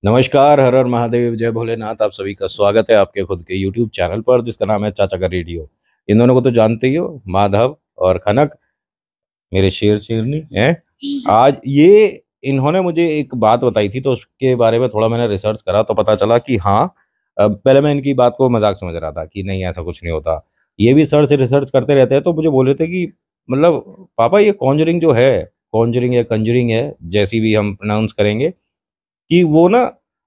नमस्कार, हर हर महादेव, जय भोलेनाथ। आप सभी का स्वागत है आपके खुद के यूट्यूब चैनल पर जिसका नाम है चाचा का रेडियो। इन दोनों को तो जानते ही हो, माधव और खनक, मेरे शेर शेरनी हैं। आज ये इन्होंने मुझे एक बात बताई थी तो उसके बारे में थोड़ा मैंने रिसर्च करा तो पता चला कि हाँ, पहले मैं इनकी बात को मजाक समझ रहा था कि नहीं ऐसा कुछ नहीं होता। ये भी सर से रिसर्च करते रहते हैं तो मुझे बोल रहे थे कि मतलब पापा ये कॉन्जरिंग जो है, कॉन्जरिंग या कंजरिंग है, जैसी भी हम प्रोनाउंस करेंगे, कि वो ना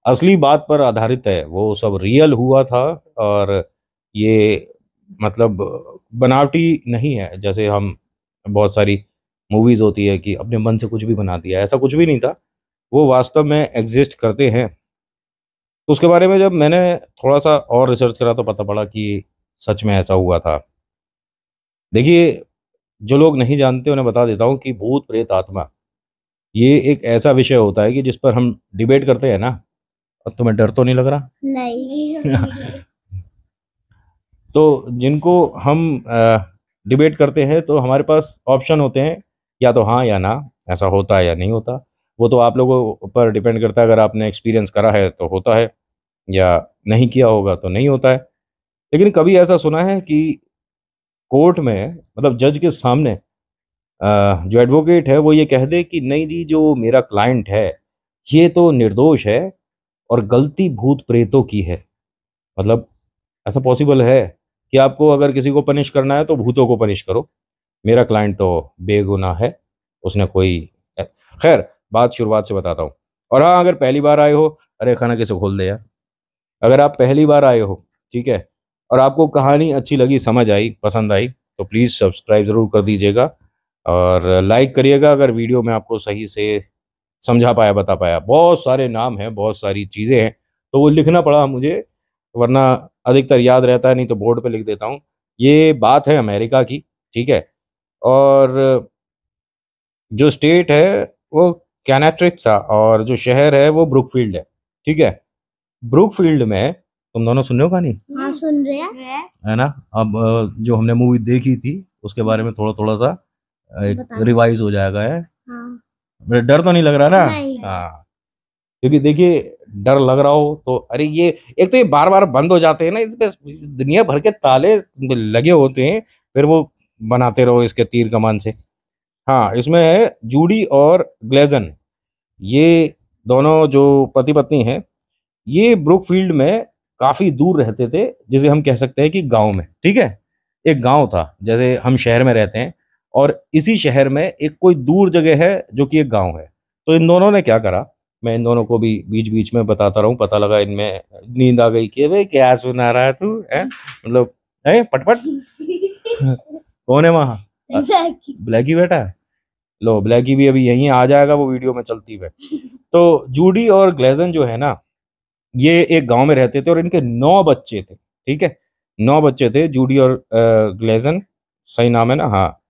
असली बात पर आधारित है, वो सब रियल हुआ था। और ये मतलब बनावटी नहीं है जैसे हम बहुत सारी मूवीज होती है कि अपने मन से कुछ भी बना दिया, ऐसा कुछ भी नहीं था। वो वास्तव में एग्जिस्ट करते हैं। तो उसके बारे में जब मैंने थोड़ा सा और रिसर्च करा तो पता पड़ा कि सच में ऐसा हुआ था। देखिए, जो लोग नहीं जानते उन्हें बता देता हूँ कि भूत प्रेत आत्मा ये एक ऐसा विषय होता है कि जिस पर हम डिबेट करते हैं ना। अब तुम्हें डर तो नहीं लग रहा? नहीं। तो जिनको हम डिबेट करते हैं तो हमारे पास ऑप्शन होते हैं, या तो हाँ या ना, ऐसा होता है या नहीं होता। वो तो आप लोगों पर डिपेंड करता है। अगर आपने एक्सपीरियंस करा है तो होता है, या नहीं किया होगा तो नहीं होता है। लेकिन कभी ऐसा सुना है कि कोर्ट में, मतलब जज के सामने, जो एडवोकेट है वो ये कह दे कि नहीं जी, जो मेरा क्लाइंट है ये तो निर्दोष है और गलती भूत प्रेतों की है। मतलब ऐसा पॉसिबल है कि आपको अगर किसी को पनिश करना है तो भूतों को पनिश करो, मेरा क्लाइंट तो बेगुनाह है, उसने कोई। खैर, बात शुरुआत से बताता हूँ। और हाँ, अगर पहली बार आए हो, अरे खाना कैसे खोल दे यार। अगर आप पहली बार आए हो, ठीक है, और आपको कहानी अच्छी लगी, समझ आई, पसंद आई, तो प्लीज़ सब्सक्राइब ज़रूर कर दीजिएगा और लाइक करिएगा अगर वीडियो में आपको सही से समझा पाया, बता पाया। बहुत सारे नाम हैं, बहुत सारी चीज़ें हैं, तो वो लिखना पड़ा मुझे, वरना अधिकतर याद रहता है नहीं तो बोर्ड पे लिख देता हूँ। ये बात है अमेरिका की, ठीक है। और जो स्टेट है वो कैनेट्रिक था और जो शहर है वो ब्रुकफील्ड है, ठीक है। ब्रुकफील्ड में, तुम दोनों सुन रहे हो कहानी? हाँ, सुन रहे हैं। है ना? अब जो हमने मूवी देखी थी उसके बारे में थोड़ा थोड़ा सा एक रिवाइज हो जाएगा है। हाँ। डर तो नहीं लग रहा ना? नहीं। हाँ, क्योंकि देखिए, डर लग रहा हो तो अरे ये, एक तो ये बार बार बंद हो जाते हैं ना, इस पे दुनिया भर के ताले लगे होते हैं, फिर वो बनाते रहो इसके तीर कमान से। हाँ, इसमें है जूडी और ग्लेजन, ये दोनों जो पति पत्नी हैं, ये ब्रुकफील्ड में काफी दूर रहते थे, जिसे हम कह सकते हैं कि गांव में, ठीक है। एक गांव था, जैसे हम शहर में रहते हैं, और इसी शहर में एक कोई दूर जगह है जो कि एक गांव है। तो इन दोनों ने क्या करा, मैं इन दोनों को भी बीच बीच में बताता रहूं, पता लगा इनमें नींद आ गई कि भाई क्या सुना रहा है तू, है मतलब, है पटपट। कौन है वहाँ? ब्लैकी बेटा है। लो, ब्लैकी भी अभी यहीं आ जाएगा वो वीडियो में चलती हुए। तो जूडी और ग्लेजन जो है ना, ये एक गांव में रहते थे और इनके 9 बच्चे थे, ठीक है। 9 बच्चे थे, जूडी और ग्लेजन, सही नाम है ना? हाँ।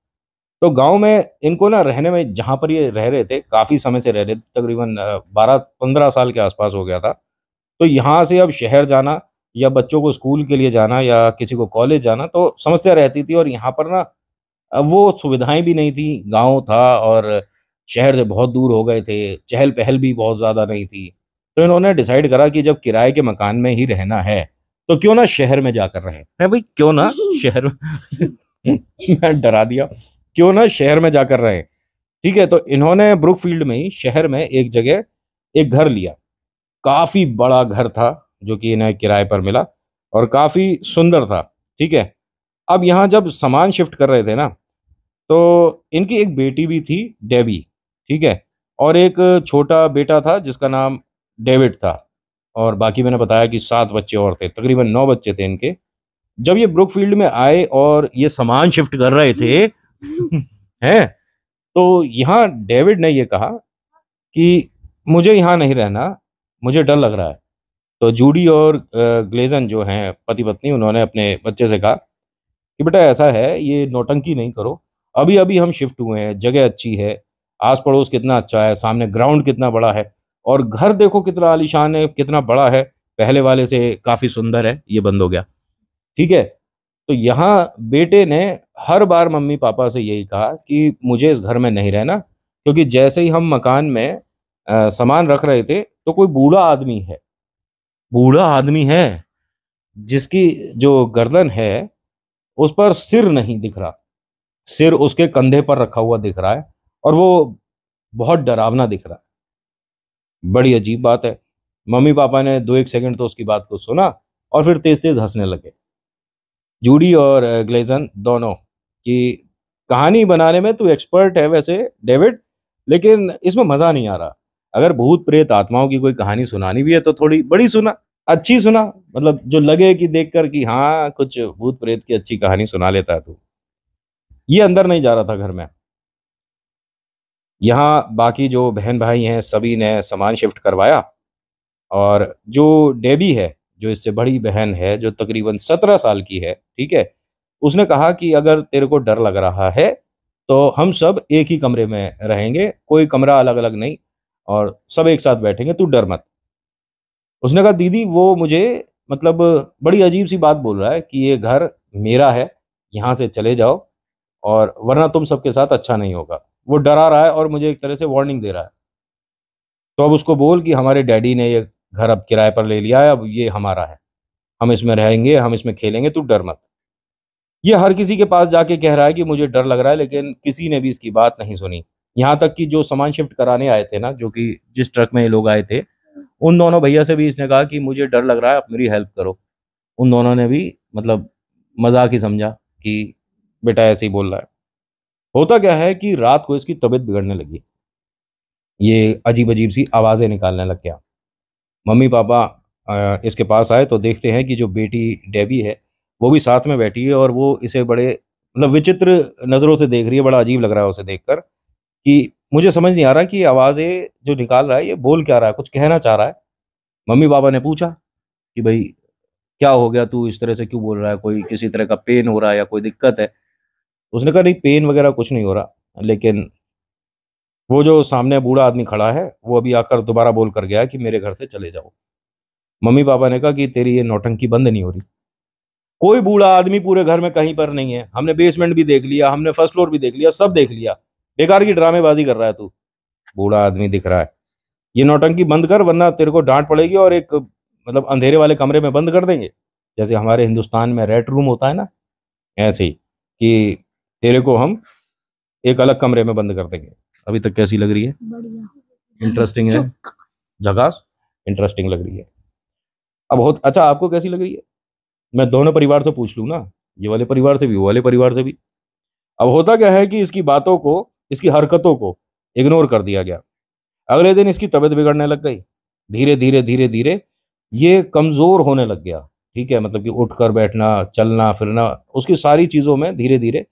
तो गांव में इनको ना रहने में, जहां पर ये रह रहे थे, काफी समय से रह रहे थे, तकरीबन 12-15 साल के आसपास हो गया था। तो यहाँ से अब शहर जाना, या बच्चों को स्कूल के लिए जाना, या किसी को कॉलेज जाना, तो समस्या रहती थी। और यहाँ पर ना अब वो सुविधाएं भी नहीं थी, गांव था और शहर से बहुत दूर हो गए थे, चहल पहल भी बहुत ज़्यादा नहीं थी। तो इन्होंने डिसाइड करा कि जब किराए के मकान में ही रहना है तो क्यों ना शहर में जाकर रहें। है भाई, क्यों ना शहर मैं डरा दिया, क्यों ना शहर में जाकर रहें। ठीक है, तो इन्होंने ब्रुकफील्ड में ही, शहर में एक जगह एक घर लिया। काफी बड़ा घर था जो कि इन्हें किराए पर मिला, और काफी सुंदर था, ठीक है। अब यहाँ जब सामान शिफ्ट कर रहे थे ना, तो इनकी एक बेटी भी थी, डेबी, ठीक है। और एक छोटा बेटा था जिसका नाम डेविड था। और बाकी मैंने बताया कि 7 बच्चे और थे, तकरीबन 9 बच्चे थे इनके। जब ये ब्रुकफील्ड में आए और ये सामान शिफ्ट कर रहे थे हैं, तो यहाँ डेविड ने ये कहा कि मुझे यहाँ नहीं रहना, मुझे डर लग रहा है। तो जूडी और ग्लेजन जो हैं पति पत्नी, उन्होंने अपने बच्चे से कहा कि बेटा ऐसा है, ये नौटंकी नहीं करो, अभी अभी हम शिफ्ट हुए हैं, जगह अच्छी है, आस पड़ोस कितना अच्छा है, सामने ग्राउंड कितना बड़ा है, और घर देखो कितना आलीशान है, कितना बड़ा है, पहले वाले से काफी सुंदर है। ये बंद हो गया, ठीक है। तो यहाँ बेटे ने हर बार मम्मी पापा से यही कहा कि मुझे इस घर में नहीं रहना, क्योंकि जैसे ही हम मकान में सामान रख रहे थे, तो कोई बूढ़ा आदमी है जिसकी जो गर्दन है उस पर सिर नहीं दिख रहा, सिर उसके कंधे पर रखा हुआ दिख रहा है और वो बहुत डरावना दिख रहा है। बड़ी अजीब बात है। मम्मी पापा ने दो एक सेकंड तो उसकी बात को सुना और फिर तेज तेज हंसने लगे। जूडी और ग्लेजन दोनों की कहानी बनाने में तू एक्सपर्ट है वैसे डेविड, लेकिन इसमें मजा नहीं आ रहा। अगर भूत प्रेत आत्माओं की कोई कहानी सुनानी भी है तो थोड़ी बड़ी सुना, अच्छी सुना, मतलब जो लगे कि देखकर कि हाँ कुछ भूत प्रेत की अच्छी कहानी सुना लेता है तू। ये अंदर नहीं जा रहा था घर में। यहाँ बाकी जो बहन भाई हैं सभी ने सामान शिफ्ट करवाया और जो डेबी है, जो इससे बड़ी बहन है, जो तकरीबन 17 साल की है, ठीक है, उसने कहा कि अगर तेरे को डर लग रहा है तो हम सब एक ही कमरे में रहेंगे, कोई कमरा अलग अलग नहीं, और सब एक साथ बैठेंगे, तू डर मत। उसने कहा दीदी वो मुझे मतलब बड़ी अजीब सी बात बोल रहा है कि ये घर मेरा है, यहाँ से चले जाओ, और वरना तुम सबके साथ अच्छा नहीं होगा। वो डरा रहा है और मुझे एक तरह से वार्निंग दे रहा है। तो अब उसको बोल कि हमारे डैडी ने ये घर अब किराए पर ले लिया है, अब ये हमारा है, हम इसमें रहेंगे, हम इसमें खेलेंगे, तू डर मत। ये हर किसी के पास जाके कह रहा है कि मुझे डर लग रहा है, लेकिन किसी ने भी इसकी बात नहीं सुनी। यहाँ तक कि जो सामान शिफ्ट कराने आए थे ना, जो कि जिस ट्रक में ये लोग आए थे, उन दोनों भैया से भी इसने कहा कि मुझे डर लग रहा है, आप मेरी हेल्प करो। उन दोनों ने भी मतलब मजाक ही समझा कि बेटा ऐसे ही बोल रहा है। होता क्या है कि रात को इसकी तबीयत बिगड़ने लगी, ये अजीब अजीब सी आवाज़ें निकालने लग गया। मम्मी पापा इसके पास आए तो देखते हैं कि जो बेटी डेबी है वो भी साथ में बैठी है और वो इसे बड़े मतलब विचित्र नज़रों से देख रही है। बड़ा अजीब लग रहा है उसे देखकर कि मुझे समझ नहीं आ रहा कि ये आवाज़ें जो निकाल रहा है ये बोल क्या रहा है, कुछ कहना चाह रहा है। मम्मी पापा ने पूछा कि भाई क्या हो गया, तू इस तरह से क्यों बोल रहा है, कोई किसी तरह का पेन हो रहा है या कोई दिक्कत है? उसने कहा नहीं पेन वगैरह कुछ नहीं हो रहा, लेकिन वो जो सामने बूढ़ा आदमी खड़ा है वो अभी आकर दोबारा बोल कर गया कि मेरे घर से चले जाओ। मम्मी पापा ने कहा कि तेरी ये नौटंकी बंद नहीं हो रही। कोई बूढ़ा आदमी पूरे घर में कहीं पर नहीं है, हमने बेसमेंट भी देख लिया, हमने फर्स्ट फ्लोर भी देख लिया, सब देख लिया, बेकार की ड्रामेबाजी कर रहा है तू। बूढ़ा आदमी दिख रहा है, ये नौटंकी बंद कर वरना तेरे को डांट पड़ेगी और एक मतलब अंधेरे वाले कमरे में बंद कर देंगे, जैसे हमारे हिंदुस्तान में रेड रूम होता है ना, ऐसे ही कि तेरे को हम एक अलग कमरे में बंद कर देंगे। अभी तक कैसी लग रही है? बढ़िया, इंटरेस्टिंग है, झकास, इंटरेस्टिंग लग रही है। अब बहुत अच्छा, आपको कैसी लग रही है? मैं दोनों परिवार से पूछ लूँ ना, ये वाले परिवार से भी वो वाले परिवार से भी। अब होता क्या है कि इसकी बातों को, इसकी हरकतों को इग्नोर कर दिया गया। अगले दिन इसकी तबीयत बिगड़ने लग गई, धीरे धीरे धीरे धीरे ये कमजोर होने लग गया। ठीक है, मतलब कि उठकर बैठना, चलना फिरना, उसकी सारी चीजों में धीरे धीरे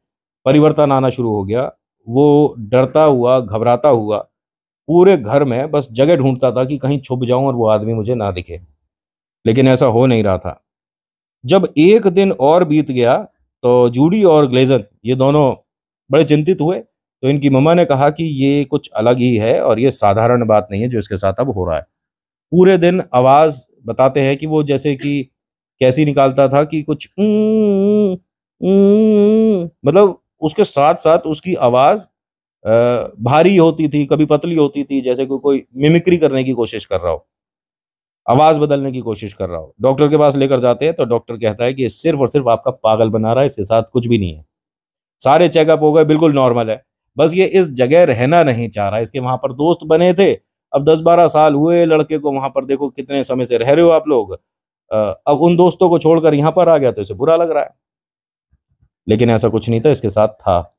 परिवर्तन आना शुरू हो गया। वो डरता हुआ, घबराता हुआ पूरे घर में बस जगह ढूंढता था कि कहीं छुप जाऊं और वो आदमी मुझे ना दिखे, लेकिन ऐसा हो नहीं रहा था। जब एक दिन और बीत गया तो जूडी और ग्लेजर ये दोनों बड़े चिंतित हुए। तो इनकी मम्मा ने कहा कि ये कुछ अलग ही है और ये साधारण बात नहीं है जो इसके साथ अब हो रहा है। पूरे दिन आवाज बताते हैं कि वो जैसे कि कैसी निकालता था कि कुछ मतलब उसके साथ साथ उसकी आवाज भारी होती थी, कभी पतली होती थी, जैसे कोई मिमिक्री करने की कोशिश कर रहा हो, आवाज बदलने की कोशिश कर रहा हो। डॉक्टर के पास लेकर जाते हैं तो डॉक्टर कहता है कि ये सिर्फ और सिर्फ आपका पागल बना रहा है, इसके साथ कुछ भी नहीं है, सारे चेकअप हो गए, बिल्कुल नॉर्मल है, बस ये इस जगह रहना नहीं चाह रहा है। इसके वहां पर दोस्त बने थे, अब 10-12 साल हुए लड़के को वहां पर, देखो कितने समय से रह रहे हो आप लोग, अब उन दोस्तों को छोड़कर यहाँ पर आ गया तो इसे बुरा लग रहा है। लेकिन ऐसा कुछ नहीं था, इसके साथ था।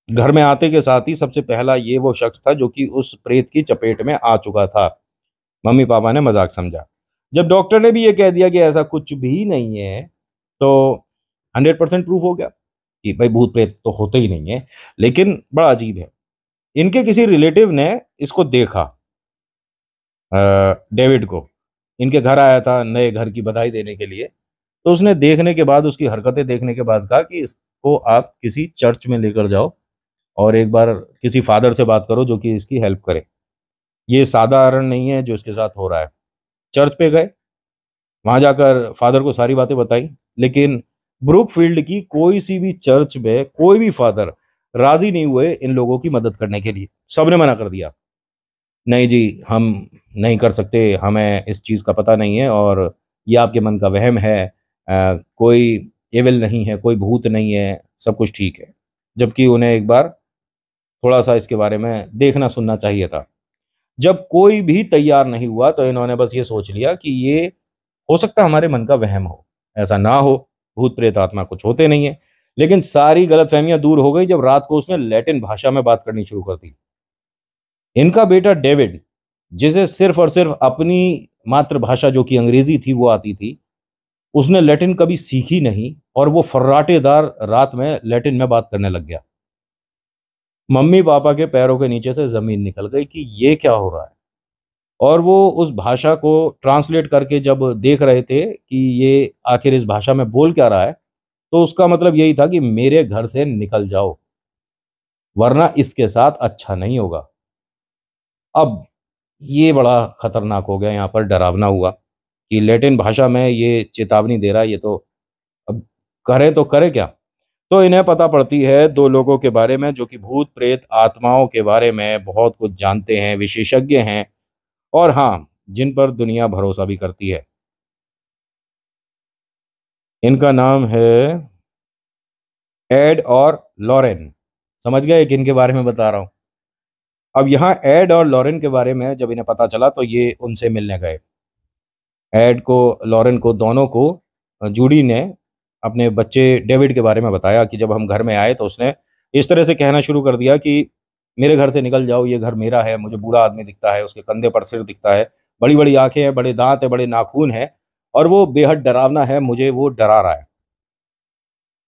घर में आते के साथ ही सबसे पहला ये वो शख्स था जो कि उस प्रेत की चपेट में आ चुका था। मम्मी पापा ने मजाक समझा। जब डॉक्टर ने भी ये कह दिया कि ऐसा कुछ भी नहीं है तो 100% प्रूफ हो गया कि भाई भूत प्रेत तो होते ही नहीं है। लेकिन बड़ा अजीब है, इनके किसी रिलेटिव ने इसको देखा, डेविड को, इनके घर आया था नए घर की बधाई देने के लिए। तो उसने देखने के बाद, उसकी हरकतें देखने के बाद कहा कि इसको आप किसी चर्च में लेकर जाओ और एक बार किसी फादर से बात करो जो कि इसकी हेल्प करे, ये साधारण नहीं है जो इसके साथ हो रहा है। चर्च पे गए, वहां जाकर फादर को सारी बातें बताई, लेकिन ब्रुकफील्ड की कोई सी भी चर्च में कोई भी फादर राजी नहीं हुए इन लोगों की मदद करने के लिए, सबने मना कर दिया। नहीं जी, हम नहीं कर सकते, हमें इस चीज़ का पता नहीं है और ये आपके मन का वहम है। कोई एविल नहीं है, कोई भूत नहीं है, सब कुछ ठीक है। जबकि उन्हें एक बार थोड़ा-सा इसके बारे में देखना सुनना चाहिए था। जब कोई भी तैयार नहीं हुआ तो इन्होंने बस ये सोच लिया कि ये हो सकता है हमारे मन का वहम हो। ऐसा ना हो, भूत प्रेत आत्मा कुछ होते नहीं है। लेकिन सारी गलतफ़हमियाँ दूर हो गई जब रात को उसने लैटिन भाषा में बात करनी शुरू कर दी। इनका बेटा डेविड, जिसे सिर्फ़ और सिर्फ़ अपनी मातृभाषा जो कि अंग्रेज़ी थी वो आती थी, उसने लैटिन कभी सीखी नहीं और वो फर्राटेदार रात में लैटिन में बात करने लग गया। मम्मी-पापा के पैरों के नीचे से ज़मीन निकल गई कि ये क्या हो रहा है? और वो उस भाषा को ट्रांसलेट करके जब देख रहे थे कि ये आखिर इस भाषा में बोल क्या रहा है, तो उसका मतलब यही था कि मेरे घर से निकल जाओ, वरना इसके साथ अच्छा नहीं होगा। अब ये बड़ा खतरनाक हो गया, यहाँ पर डरावना हुआ कि लैटिन भाषा में ये चेतावनी दे रहा है, ये तो अब करें तो करें क्या? तो इन्हें पता पड़ती है 2 लोगों के बारे में जो कि भूत-प्रेत, आत्माओं के बारे में बहुत कुछ जानते हैं, विशेषज्ञ हैं और हाँ, जिन पर दुनिया भरोसा भी करती है। इनका नाम है एड और लॉरेन। समझ गए किन के बारे में बता रहा हूँ? अब यहाँ एड और लॉरेन के बारे में जब इन्हें पता चला तो ये उनसे मिलने गए। एड को, लॉरेन को, दोनों को जूडी ने अपने बच्चे डेविड के बारे में बताया कि जब हम घर में आए तो उसने इस तरह से कहना शुरू कर दिया कि मेरे घर से निकल जाओ, ये घर मेरा है, मुझे बूढ़ा आदमी दिखता है, उसके कंधे पर सिर दिखता है, बड़ी-बड़ी आँखें हैं, बड़े दाँत हैं, बड़े नाखून हैं और वो बेहद डरावना है, मुझे वो डरा रहा है।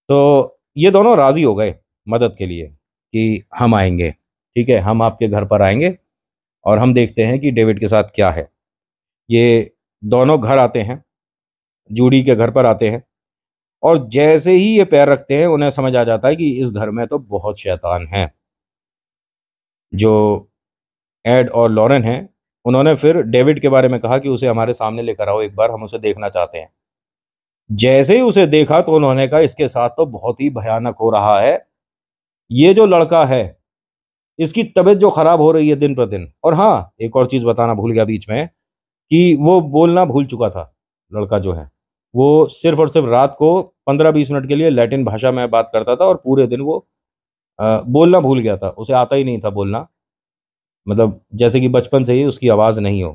तो ये दोनों राज़ी हो गए मदद के लिए कि हम आएँगे, ठीक है? हम आपके घर पर आएँगे और हम देखते हैं कि डेविड के साथ क्या है। ये दोनों घर आते हैं, जूडी के घर पर आते हैं और जैसे ही ये पैर रखते हैं, उन्हें समझ आ जाता है कि इस घर में तो बहुत शैतान हैं। जो एड और लॉरेन हैं, उन्होंने फिर डेविड के बारे में कहा कि उसे हमारे सामने लेकर आओ एक बार, हम उसे देखना चाहते हैं। जैसे ही उसे देखा तो उन्होंने कहा इसके साथ तो बहुत ही भयानक हो रहा है। ये जो लड़का है, इसकी तबीयत जो खराब हो रही है दिन प्रतिदिन। और हाँ, एक और चीज़ बताना भूल गया बीच में कि वो बोलना भूल चुका था, लड़का जो है। वो सिर्फ़ और सिर्फ़ रात को 15-20 मिनट के लिए लैटिन भाषा में बात करता था और पूरे दिन वो बोलना भूल गया था। उसे आता ही नहीं था बोलना, मतलब जैसे कि बचपन से ही उसकी आवाज़ नहीं हो।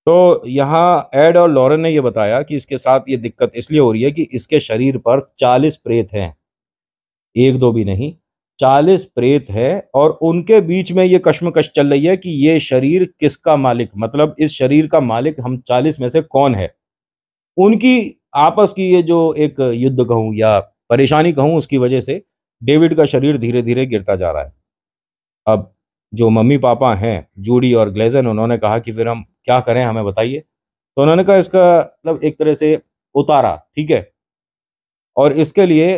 तो यहाँ एड और लॉरेन ने ये बताया कि इसके साथ ये दिक्कत इसलिए हो रही है कि इसके शरीर पर 40 प्रेत हैं। 1-2 भी नहीं, 40 प्रेत हैं और उनके बीच में ये कश्मकश चल रही है कि ये शरीर किसका मालिक, मतलब इस शरीर का मालिक हम 40 में से कौन है? उनकी आपस की ये जो एक युद्ध कहूँ या परेशानी कहूँ, उसकी वजह से डेविड का शरीर धीरे-धीरे गिरता जा रहा है। अब जो मम्मी-पापा हैं, जूडी और ग्लेज़न, उन्होंने कहा कि फिर हम क्या करें, हमें बताइए। तो उन्होंने कहा इसका मतलब एक तरह से उतारा, ठीक है? और इसके लिए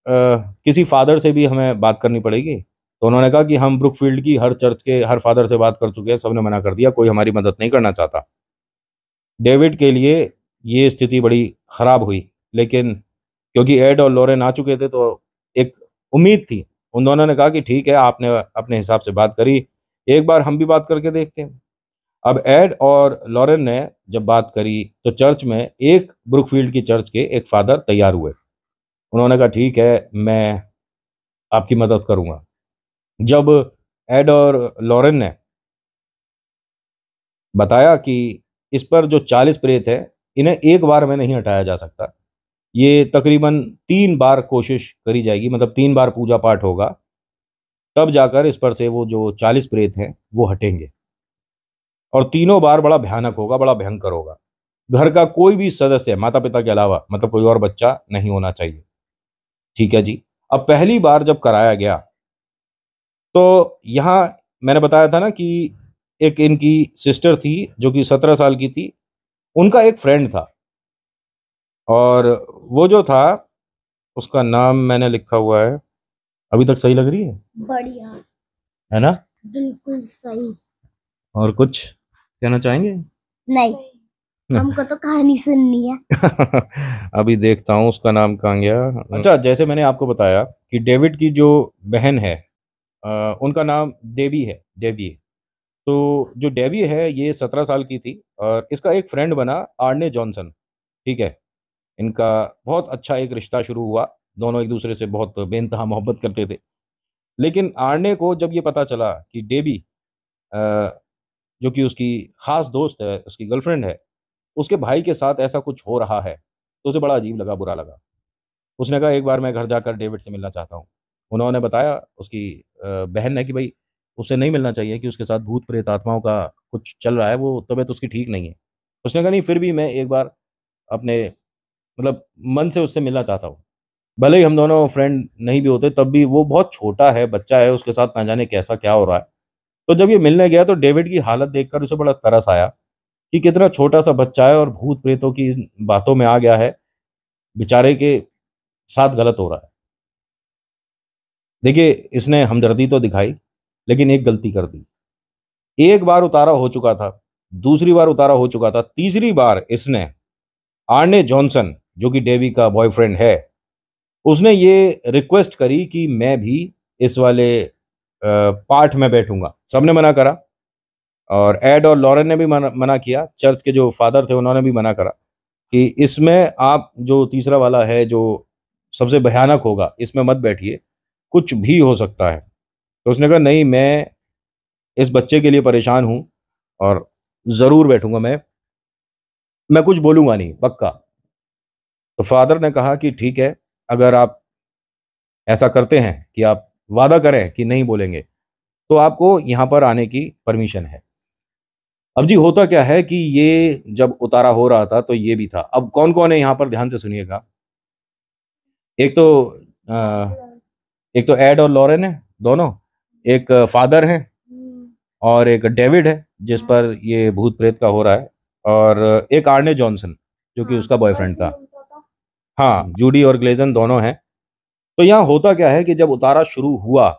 किसी फ़ादर से भी हमें बात करनी पड़ेगी। तो उन्होंने कहा कि हम ब्रुकफ़ील्ड की हर चर्च के हर फ़ादर से बात कर चुके हैं, सबने मना कर दिया, कोई हमारी मदद नहीं करना चाहता। डेविड के लिए ये स्थिति बड़ी ख़राब हुई, लेकिन क्योंकि एड और लॉरेन आ चुके थे तो एक उम्मीद थी। उन दोनों ने कहा कि ठीक है, आपने अपने हिसाब से बात करी, एक बार हम भी बात करके देखते हैं। अब एड और लॉरेन ने जब बात करी तो चर्च में एक ब्रुकफ़ील्ड की चर्च के एक फ़ादर तैयार हुए। उन्होंने कहा ठीक है, मैं आपकी मदद करूँगा। जब एड और लॉरेन ने बताया कि इस पर जो 40 प्रेत हैं, इन्हें एक बार में नहीं हटाया जा सकता। ये तकरीबन 3 बार कोशिश करी जाएगी, मतलब 3 बार पूजा-पाठ होगा, तब जाकर इस पर से वो जो 40 प्रेत हैं, वो हटेंगे और तीनों बार बड़ा भयानक होगा, बड़ा भयंकर होगा। घर का कोई भी सदस्य माता-पिता के अलावा, मतलब कोई और बच्चा नहीं होना चाहिए। ठीक है जी। अब पहली बार जब कराया गया, तो यहाँ मैंने बताया था ना कि एक इनकी सिस्टर थी, जो कि 17 साल की थी, उनका एक फ्रेंड था और वो जो था, उसका नाम मैंने लिखा हुआ है। अभी तक सही लग रही है? बढ़िया। है ना? बिल्कुल सही। और कुछ कहना चाहेंगे? नहीं, हमको तो कहानी सुननी है। अभी देखता हूँ उसका नाम कहाँ गया। अच्छा, जैसे मैंने आपको बताया कि डेविड की जो बहन है, उनका नाम देबी है, देबी। तो जो डेबी है ये 17 साल की थी और इसका एक फ्रेंड बना आर्ने जॉनसन, ठीक है? इनका बहुत अच्छा एक रिश्ता शुरू हुआ, दोनों एक दूसरे से बहुत बेइंतहा मोहब्बत करते थे। लेकिन आर्ने को जब ये पता चला कि डेबी अ, जो कि उसकी ख़ास दोस्त है, उसकी गर्लफ्रेंड है, उसके भाई के साथ ऐसा कुछ हो रहा है, तो उसे बड़ा अजीब लगा, बुरा लगा। उसने कहा एक बार मैं घर जाकर डेविड से मिलना चाहता हूँ। उन्होंने बताया उसकी बहन ने कि भई उसे नहीं मिलना चाहिए कि उसके साथ भूत-प्रेत आत्माओं का कुछ चल रहा है, वो तबीयत उसकी ठीक नहीं है। उसने कहा नहीं फिर भी मैं एक बार अपने मतलब मन से उससे मिलना चाहता हूँ। भले ही हम दोनों फ्रेंड नहीं भी होते तब भी वो बहुत छोटा है, बच्चा है, उसके साथ ना जाने कैसा क्या हो रहा है। तो जब ये मिलने गया तो डेविड की हालत देखकर उसे बड़ा तरस आया कि कितना छोटा-सा बच्चा है और भूत-प्रेतों की बातों में आ गया है, बेचारे के साथ गलत हो रहा है। देखिए, इसने हमदर्दी तो दिखाई, लेकिन एक गलती कर दी। एक बार उतारा हो चुका था, दूसरी बार उतारा हो चुका था, तीसरी बार इसने आर्ने जॉनसन, जो कि डेवी का बॉयफ्रेंड है, उसने ये रिक्वेस्ट करी कि मैं भी इस वाले पार्ट में बैठूँगा। सबने मना करा और एड और लॉरेन ने भी मना मना किया, चर्च के जो फादर थे उन्होंने भी मना करा कि इसमें आप जो तीसरा वाला है, जो सबसे भयानक होगा, इसमें मत बैठिए, कुछ भी हो सकता है। तो उसने कहा नहीं मैं इस बच्चे के लिए परेशान हूँ और ज़रूर बैठूँगा मैं कुछ बोलूँगा नहीं, पक्का। तो फ़ादर ने कहा कि ठीक है, अगर आप ऐसा करते हैं कि आप वादा करें कि नहीं बोलेंगे, तो आपको यहाँ पर आने की परमिशन है। अब जी होता क्या है कि ये जब उतारा हो रहा था, तो ये भी था। अब कौन-कौन है यहाँ पर ध्यान से सुनिएगा। एक तो एक तो एड और लॉरेन है, दोनों। एक फ़ादर हैं और एक डेविड है, जिस पर ये भूत-प्रेत का हो रहा है और एक आर्ने जॉनसन, जो कि उसका बॉयफ्रेंड था। हाँ, जूडी और ग्लेजन दोनों हैं। तो यहाँ होता क्या है कि जब उतारा शुरू हुआ,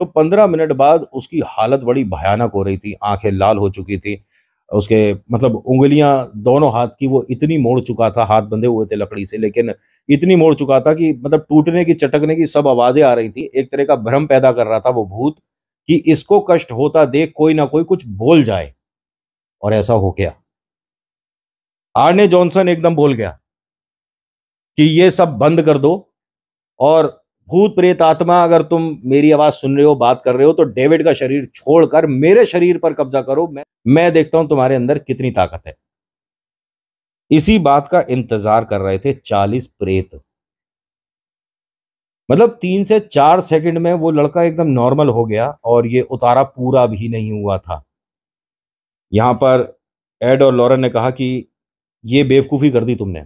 तो 15 मिनट बाद उसकी हालत बड़ी भयानक हो रही थी, आँखें लाल हो चुकी थी। उसके मतलब उँगलियाँ दोनों हाथ की वो इतनी मोड़ चुका था, हाथ बंधे हुए थे लकड़ी से, लेकिन इतनी मोड़ चुका था कि मतलब टूटने की, चटकने की सब आवाज़ें आ रही थी। एक तरह का भ्रम पैदा कर रहा था वो भूत कि इसको कष्ट होता देख कोई ना कोई कुछ बोल जाए और ऐसा हो गया। आर्ने जॉनसन एकदम बोल गया कि ये सब बंद कर दो और भूत प्रेत आत्मा अगर तुम मेरी आवाज सुन रहे हो, बात कर रहे हो तो डेविड का शरीर छोड़कर मेरे शरीर पर कब्जा करो। मैं देखता हूं तुम्हारे अंदर कितनी ताकत है। इसी बात का इंतजार कर रहे थे 40 प्रेत। मतलब 3 से 4 सेकंड में वो लड़का एकदम नॉर्मल हो गया और ये उतारा पूरा भी नहीं हुआ था। यहां पर एड और लॉरेन ने कहा कि ये बेवकूफी कर दी तुमने।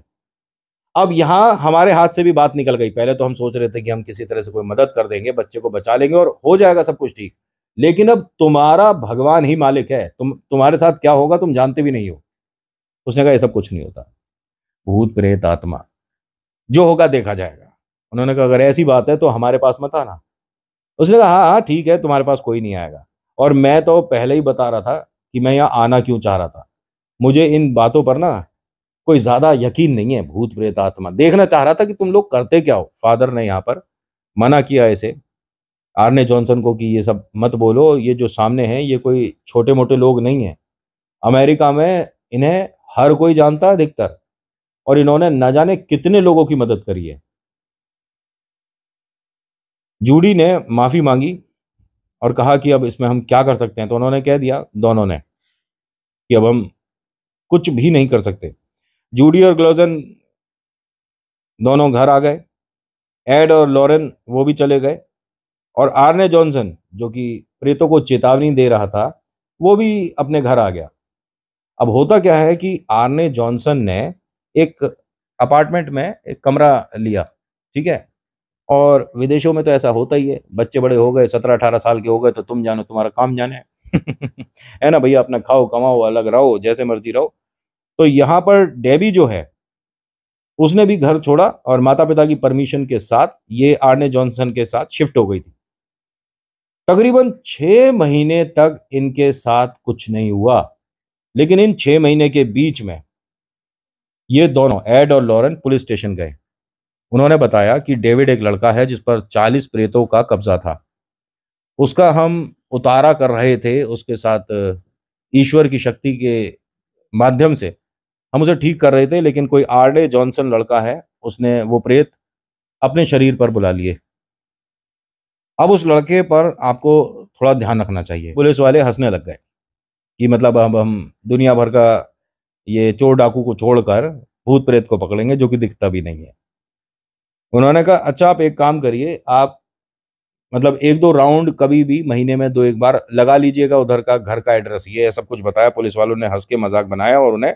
अब यहाँ हमारे हाथ से भी बात निकल गई। पहले तो हम सोच रहे थे कि हम किसी तरह से कोई मदद कर देंगे, बच्चे को बचा लेंगे और हो जाएगा सब कुछ ठीक। लेकिन अब तुम्हारा भगवान ही मालिक है, तुम्हारे साथ क्या होगा तुम जानते भी नहीं हो। उसने कहा ये सब कुछ नहीं होता, भूत प्रेत आत्मा जो होगा देखा जाएगा। उन्होंने कहा अगर ऐसी बात है तो हमारे पास मत आना। उसने कहा हाँ हाँ ठीक है, तुम्हारे पास कोई नहीं आएगा। और मैं तो पहले ही बता रहा था कि मैं यहाँ आना क्यों चाह रहा था। मुझे इन बातों पर ना कोई ज्यादा यकीन नहीं है, भूत प्रेत आत्मा देखना चाह रहा था कि तुम लोग करते क्या हो। फादर ने यहाँ पर मना किया इसे, आर्ने जॉनसन को, कि ये सब मत बोलो, ये जो सामने हैं ये कोई छोटे मोटे लोग नहीं है। अमेरिका में इन्हें हर कोई जानता है अधिकतर, और इन्होंने न जाने कितने लोगों की मदद करी है। जूडी ने माफी मांगी और कहा कि अब इसमें हम क्या कर सकते हैं। तो उन्होंने कह दिया दोनों ने कि अब हम कुछ भी नहीं कर सकते। जूडी और ग्लोजन दोनों घर आ गए, एड और लॉरेन वो भी चले गए और आर्ने जॉनसन, जो कि प्रेतों को चेतावनी दे रहा था, वो भी अपने घर आ गया। अब होता क्या है कि आर्ने जॉनसन ने एक अपार्टमेंट में एक कमरा लिया, ठीक है? और विदेशों में तो ऐसा होता ही है, बच्चे बड़े हो गए, 17-18 साल के हो गए तो तुम जानो तुम्हारा काम जाने। है ना भैया, अपना खाओ कमाओ अलग रहो जैसे मर्जी रहो। तो यहाँ पर डेबी जो है उसने भी घर छोड़ा और माता पिता की परमिशन के साथ ये आर्ने जॉनसन के साथ शिफ्ट हो गई थी। तकरीबन 6 महीने तक इनके साथ कुछ नहीं हुआ, लेकिन इन 6 महीने के बीच में ये दोनों एड और लॉरेन पुलिस स्टेशन गए। उन्होंने बताया कि डेविड एक लड़का है जिस पर 40 प्रेतों का कब्जा था। उसका हम उतारा कर रहे थे, उसके साथ ईश्वर की शक्ति के माध्यम से हम उसे ठीक कर रहे थे, लेकिन कोई आरडे जॉनसन लड़का है, उसने वो प्रेत अपने शरीर पर बुला लिए। अब उस लड़के पर आपको थोड़ा ध्यान रखना चाहिए। पुलिस वाले हंसने लग गए कि मतलब अब हम दुनिया भर का ये चोर डाकू को छोड़कर भूत प्रेत को पकड़ेंगे जो कि दिखता भी नहीं है। उन्होंने कहा अच्छा आप एक काम करिए, आप मतलब 1-2 राउंड कभी भी महीने में 2-1 बार लगा लीजिएगा, उधर का घर का एड्रेस ये है, सब कुछ बताया। पुलिस वालों ने हंस के मजाक बनाया और उन्हें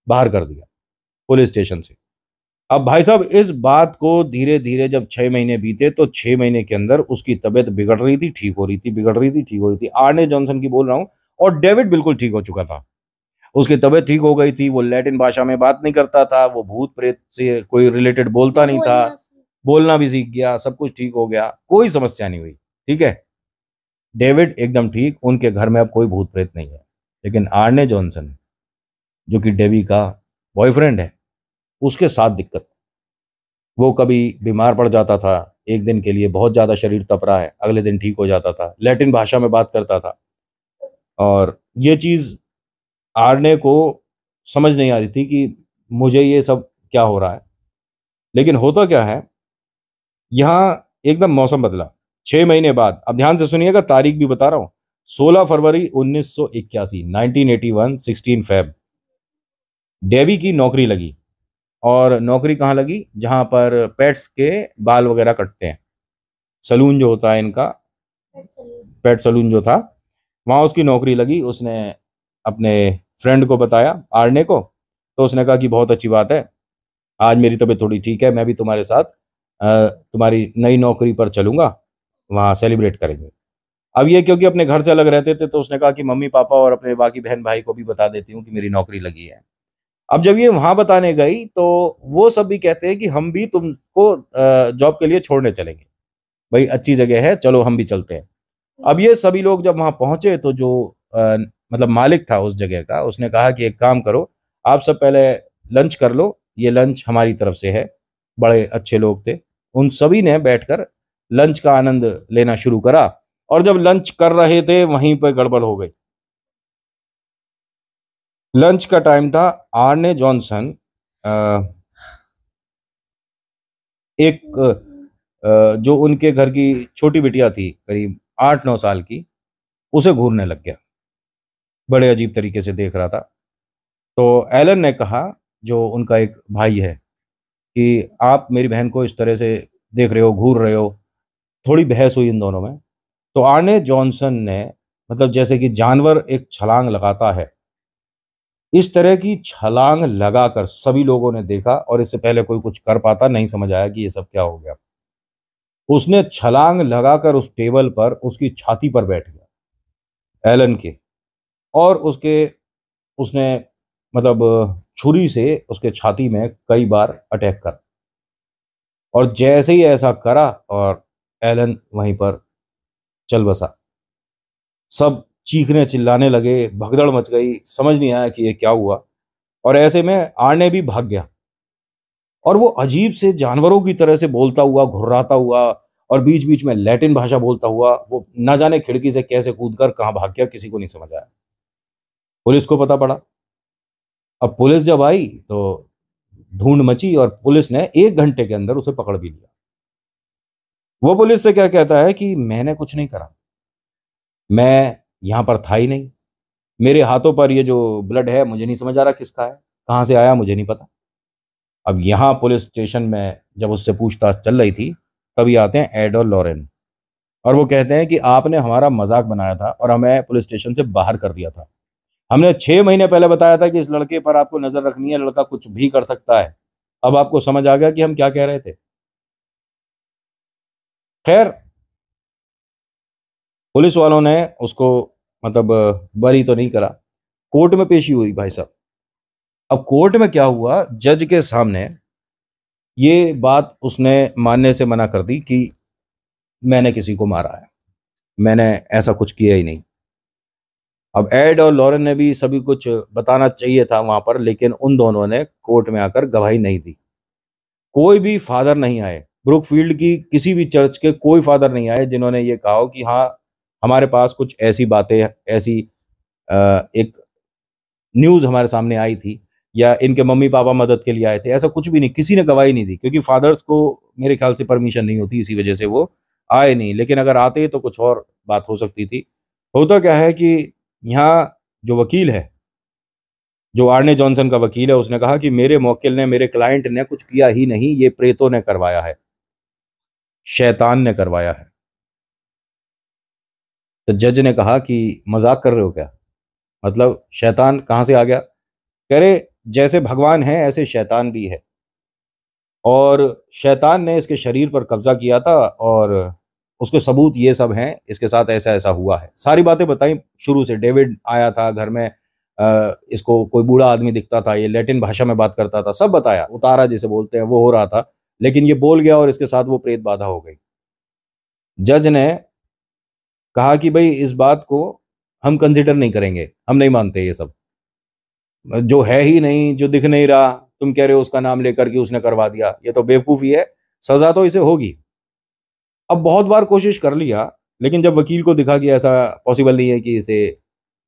बाहर कर दिया पुलिस स्टेशन से। अब भाई साहब इस बात को धीरे धीरे जब 6 महीने बीते तो 6 महीने के अंदर उसकी तबीयत बिगड़ रही थी, ठीक हो रही थी, बिगड़ रही थी, ठीक हो रही थी। आर्ने जॉनसन की बोल रहा हूँ। और डेविड बिल्कुल ठीक हो चुका था, उसकी तबीयत ठीक हो गई थी, वो लैटिन भाषा में बात नहीं करता था, वो भूत प्रेत से कोई रिलेटेड बोलता नहीं था, बोलना भी सीख गया, सब कुछ ठीक हो गया, कोई समस्या नहीं हुई। ठीक है, डेविड एकदम ठीक, उनके घर में अब कोई भूत प्रेत नहीं है। लेकिन आर्ने जॉनसन जो कि डेवी का बॉयफ्रेंड है, उसके साथ दिक्कत। वो कभी बीमार पड़ जाता था, एक दिन के लिए बहुत ज्यादा शरीर तप रहा है, अगले दिन ठीक हो जाता था, लैटिन भाषा में बात करता था। और ये चीज आर्ने को समझ नहीं आ रही थी कि मुझे ये सब क्या हो रहा है। लेकिन होता क्या है, यहाँ एकदम मौसम बदला 6 महीने बाद। अब ध्यान से सुनिएगा, तारीख भी बता रहा हूं, 16 फरवरी 1981, 1981, 16 फेब, डेवी की नौकरी लगी। और नौकरी कहाँ लगी? जहां पर पेट्स के बाल वगैरह कटते हैं, सलून जो होता है इनका, पेट सलून जो था, वहां उसकी नौकरी लगी। उसने अपने फ्रेंड को बताया, आर्ने को, तो उसने कहा कि बहुत अच्छी बात है, आज मेरी तबीयत थोड़ी ठीक है, मैं भी तुम्हारे साथ तुम्हारी नई नौकरी पर चलूंगा, वहाँ सेलिब्रेट करेंगे। अब ये क्योंकि अपने घर से अलग रहते थे, तो उसने कहा कि मम्मी पापा और अपने बाकी बहन भाई को भी बता देती हूँ कि मेरी नौकरी लगी है। अब जब ये वहां बताने गई तो वो सब भी कहते हैं कि हम भी तुमको जॉब के लिए छोड़ने चलेंगे, भाई अच्छी जगह है, चलो हम भी चलते हैं। अब ये सभी लोग जब वहां पहुंचे तो जो मतलब मालिक था उस जगह का, उसने कहा कि एक काम करो, आप सब पहले लंच कर लो, ये लंच हमारी तरफ से है। बड़े अच्छे लोग थे, उन सभी ने बैठकर लंच का आनंद लेना शुरू करा। और जब लंच कर रहे थे वहीं पर गड़बड़ हो गई। लंच का टाइम था, आर्ने जॉनसन एक जो उनके घर की छोटी बिटिया थी, करीब 8-9 साल की, उसे घूरने लग गया, बड़े अजीब तरीके से देख रहा था। तो एलन ने कहा, जो उनका एक भाई है, कि आप मेरी बहन को इस तरह से देख रहे हो, घूर रहे हो। थोड़ी बहस हुई इन दोनों में। तो आर्ने जॉनसन ने, मतलब जैसे कि जानवर एक छलांग लगाता है, इस तरह की छलांग लगाकर सभी लोगों ने देखा, और इससे पहले कोई कुछ कर पाता नहीं, समझ आया कि ये सब क्या हो गया। उसने छलांग लगाकर उस टेबल पर उसकी छाती पर बैठ गया, एलन के, और उसके उसने मतलब छुरी से उसके छाती में कई बार अटैक कर। और जैसे ही ऐसा करा और एलन वहीं पर चल बसा। सब चीखने चिल्लाने लगे, भगदड़ मच गई, समझ नहीं आया कि ये क्या हुआ। और ऐसे में आर्ने भी भाग गया, और वो अजीब से जानवरों की तरह से बोलता हुआ, घुर्राता हुआ, और बीच बीच में लैटिन भाषा बोलता हुआ वो ना जाने खिड़की से कैसे कूदकर कहाँ भाग गया, किसी को नहीं समझ आया। पुलिस को पता पड़ा। अब पुलिस जब आई तो ढूंढ मची, और पुलिस ने 1 घंटे के अंदर उसे पकड़ भी लिया। वो पुलिस से क्या कहता है कि मैंने कुछ नहीं करा, मैं यहां पर था ही नहीं, मेरे हाथों पर ये जो ब्लड है मुझे नहीं समझ आ रहा किसका है, कहां से आया मुझे नहीं पता। अब यहाँ पुलिस स्टेशन में जब उससे पूछताछ चल रही थी, तभी आते हैं एड और लॉरेन, और वो कहते हैं कि आपने हमारा मजाक बनाया था और हमें पुलिस स्टेशन से बाहर कर दिया था। हमने 6 महीने पहले बताया था कि इस लड़के पर आपको नजर रखनी है, लड़का कुछ भी कर सकता है। अब आपको समझ आ गया कि हम क्या कह रहे थे। खैर, पुलिस वालों ने उसको मतलब बरी तो नहीं करा, कोर्ट में पेशी हुई भाई साहब। अब कोर्ट में क्या हुआ, जज के सामने ये बात उसने मानने से मना कर दी कि मैंने किसी को मारा है, मैंने ऐसा कुछ किया ही नहीं। अब एड और लॉरेन ने भी सभी कुछ बताना चाहिए था वहां पर, लेकिन उन दोनों ने कोर्ट में आकर गवाही नहीं दी। कोई भी फादर नहीं आए, ब्रुकफील्ड की किसी भी चर्च के कोई फादर नहीं आए जिन्होंने ये कहा हो कि हाँ हमारे पास कुछ ऐसी बातें, ऐसी एक न्यूज़ हमारे सामने आई थी, या इनके मम्मी पापा मदद के लिए आए थे, ऐसा कुछ भी नहीं, किसी ने गवाही नहीं दी, क्योंकि फादर्स को मेरे ख्याल से परमिशन नहीं होती, इसी वजह से वो आए नहीं। लेकिन अगर आते तो कुछ और बात हो सकती थी। होता क्या है कि यहाँ जो वकील है, जो आर्ने जॉनसन का वकील है, उसने कहा कि मेरे मौक्किल ने, मेरे क्लाइंट ने कुछ किया ही नहीं, ये प्रेतों ने करवाया है, शैतान ने करवाया है। तो जज ने कहा कि मजाक कर रहे हो क्या, मतलब शैतान कहाँ से आ गया? कह रहे जैसे भगवान है ऐसे शैतान भी है, और शैतान ने इसके शरीर पर कब्जा किया था, और उसके सबूत ये सब हैं, इसके साथ ऐसा ऐसा हुआ है। सारी बातें बताई शुरू से। डेविड आया था घर में, इसको कोई बूढ़ा आदमी दिखता था, ये लैटिन भाषा में बात करता था, सब बताया, उतारा जिसे बोलते हैं वो हो रहा था, लेकिन ये बोल गया और इसके साथ वो प्रेत बाधा हो गई। जज ने कहा कि भाई इस बात को हम कंसिडर नहीं करेंगे, हम नहीं मानते ये सब, जो है ही नहीं, जो दिख नहीं रहा, तुम कह रहे हो उसका नाम लेकर के उसने करवा दिया, ये तो बेवकूफ़ी है, सज़ा तो इसे होगी। अब बहुत बार कोशिश कर लिया, लेकिन जब वकील को दिखा कि ऐसा पॉसिबल नहीं है कि इसे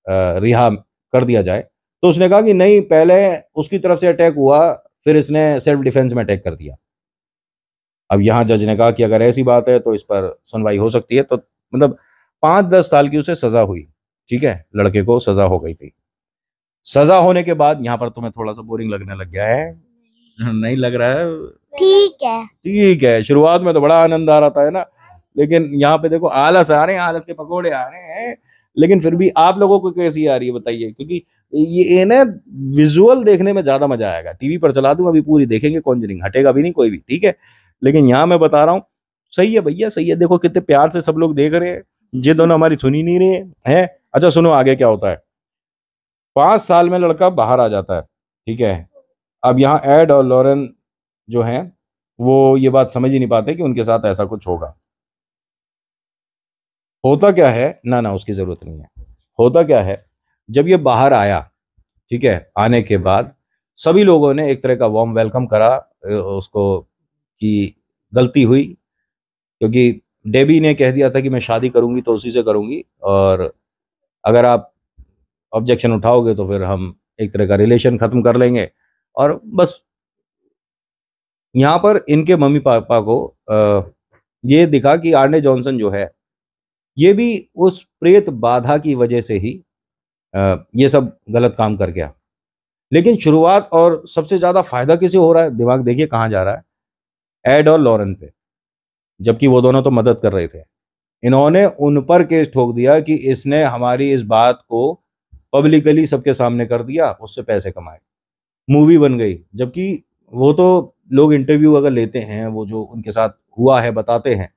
रिहा कर दिया जाए, तो उसने कहा कि नहीं, पहले उसकी तरफ से अटैक हुआ, फिर इसने सेल्फ डिफेंस में अटैक कर दिया। अब यहाँ जज ने कहा कि अगर ऐसी बात है तो इस पर सुनवाई हो सकती है। तो मतलब 5-10 साल की उसे सज़ा हुई, ठीक है, लड़के को सज़ा हो गई थी। सज़ा होने के बाद, यहाँ पर तुम्हें थोड़ा सा बोरिंग लगने लग गया है? नहीं लग रहा है? ठीक है। ठीक है, शुरुआत में तो बड़ा आनंद आ रहा था, है ना, लेकिन यहाँ पे देखो आलस आ रहे हैं, आलस के पकोड़े आ रहे हैं। लेकिन फिर भी आप लोगों को कैसी आ रही है बताइए, क्योंकि ये ना विजुअल देखने में ज्यादा मजा आएगा। टीवी पर चला दूं, अभी पूरी देखेंगे कॉन्जरिंग, हटेगा भी नहीं कोई भी, ठीक है। लेकिन यहाँ मैं बता रहा हूँ, सही है भैया, सही है। देखो कितने प्यार से सब लोग देख रहे हैं, ये दोनों हमारी सुनी नहीं रहे हैं। अच्छा सुनो आगे क्या होता है। 5 साल में लड़का बाहर आ जाता है, ठीक है। अब यहाँ एड और लॉरेन जो हैं, वो ये बात समझ ही नहीं पाते कि उनके साथ ऐसा कुछ होगा। होता क्या है, ना ना उसकी जरूरत नहीं है। होता क्या है, जब ये बाहर आया, ठीक है, आने के बाद सभी लोगों ने एक तरह का वार्म वेलकम करा उसको, कि गलती हुई, क्योंकि डेबी ने कह दिया था कि मैं शादी करूंगी तो उसी से करूंगी, और अगर आप ऑब्जेक्शन उठाओगे तो फिर हम एक तरह का रिलेशन खत्म कर लेंगे। और बस यहाँ पर इनके मम्मी पापा को ये दिखा कि आर्ने जॉनसन जो है, ये भी उस प्रेत बाधा की वजह से ही ये सब गलत काम कर गया। लेकिन शुरुआत और सबसे ज्यादा फायदा किसे हो रहा है, दिमाग देखिए कहाँ जा रहा है, एड और लॉरेन पे, जबकि वो दोनों तो मदद कर रहे थे। इन्होंने उन पर केस ठोक दिया कि इसने हमारी इस बात को पब्लिकली सबके सामने कर दिया, उससे पैसे कमाए, मूवी बन गई। जबकि वो तो लोग इंटरव्यू अगर लेते हैं, वो जो उनके साथ हुआ है बताते हैं,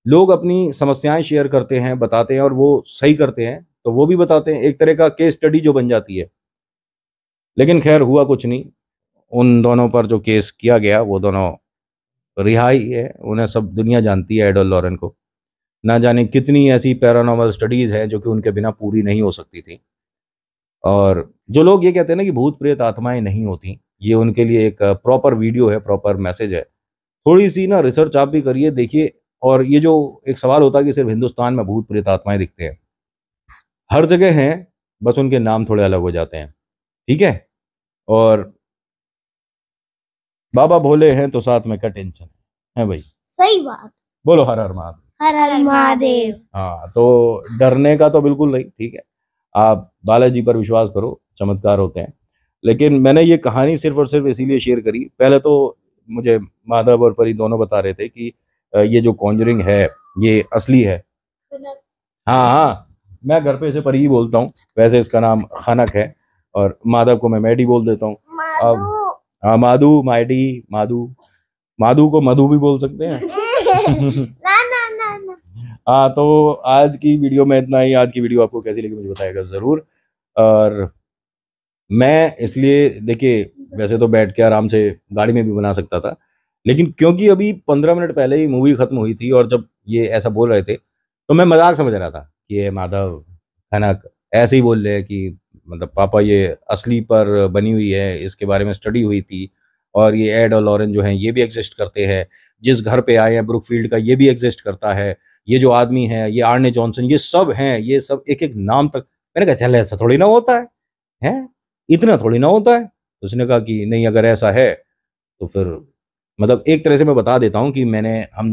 लोग अपनी समस्याएं शेयर करते हैं, बताते हैं, और वो सही करते हैं तो वो भी बताते हैं, एक तरह का केस स्टडी जो बन जाती है। लेकिन खैर हुआ कुछ नहीं, उन दोनों पर जो केस किया गया वो दोनों रिहाई है, उन्हें सब दुनिया जानती है, एडोल लॉरेन को। ना जाने कितनी ऐसी पैरानॉर्मल स्टडीज हैं जो कि उनके बिना पूरी नहीं हो सकती थी। और जो लोग ये कहते हैं ना कि भूत प्रेत आत्माएं नहीं होती, ये उनके लिए एक प्रॉपर वीडियो है, प्रॉपर मैसेज है। थोड़ी सी ना रिसर्च आप भी करिए, देखिए। और ये जो एक सवाल होता है कि सिर्फ हिंदुस्तान में भूत प्रेत आत्माएं दिखते हैं, हर जगह हैं, बस उनके नाम थोड़े अलग हो जाते हैं, ठीक है। और बाबा भोले हैं तो साथ में क्या टेंशन है भाई? सही बात। बोलो हर हर महादेव। हर हर महादेव। हाँ, तो डरने का तो बिल्कुल नहीं, ठीक है, आप बालाजी पर विश्वास करो, चमत्कार होते हैं। लेकिन मैंने ये कहानी सिर्फ और सिर्फ इसीलिए शेयर करी, पहले तो मुझे माधव और परी दोनों बता रहे थे कि ये जो कॉन्जरिंग है ये असली है। हाँ हाँ, मैं घर पे इसे परी ही बोलता हूँ, वैसे इसका नाम खनक है, और माधव को मैं मैडी बोल देता हूँ। अब हाँ, माधु, माइडी, माधु, माधु को मधु भी बोल सकते हैं। ना ना ना ना। हाँ, तो आज की वीडियो में इतना ही। आज की वीडियो आपको कैसी लगी मुझे बताइएगा ज़रूर। और मैं इसलिए, देखिए, वैसे तो बैठ के आराम से गाड़ी में भी बना सकता था, लेकिन क्योंकि अभी 15 मिनट पहले ही मूवी खत्म हुई थी, और जब ये ऐसा बोल रहे थे तो मैं मजाक समझ रहा था कि ये माधव खनक ऐसे ही बोल रहे हैं कि मतलब पापा ये असली पर बनी हुई है, इसके बारे में स्टडी हुई थी, और ये एड और लॉरेन जो हैं ये भी एग्जिस्ट करते हैं, जिस घर पे आए हैं ब्रुकफील्ड का ये भी एग्जिस्ट करता है, ये जो आदमी है, ये आर्ने जॉनसन, ये सब हैं, ये सब एक एक नाम तक। मैंने कहा चल ऐसा थोड़ी ना होता है, इतना थोड़ी ना होता है। तो उसने कहा कि नहीं, अगर ऐसा है तो फिर मतलब एक तरह से मैं बता देता हूँ कि मैंने हम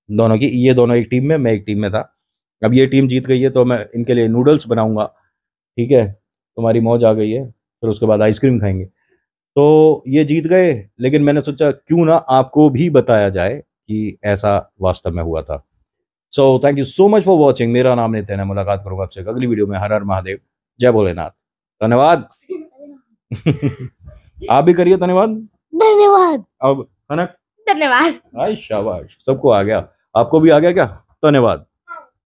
दोनों की, ये दोनों एक टीम में, मैं एक टीम में था। अब ये टीम जीत गई है तो मैं इनके लिए नूडल्स बनाऊंगा, ठीक है, तुम्हारी मौज आ गई है, फिर उसके बाद आइसक्रीम खाएंगे। तो ये जीत गए, लेकिन मैंने सोचा क्यों ना आपको भी बताया जाए कि ऐसा वास्तव में हुआ था। So thank you so much for watching. मेरा नाम नितिन है, मुलाकात करूंगा आपसे अगली वीडियो में। हर हर महादेव, जय भोलेनाथ, धन्यवाद। आप भी करिए धन्यवाद। धन्यवाद। अब है ना, धन्यवाद। शाबाश, सबको आ गया, आपको भी आ गया क्या? धन्यवाद।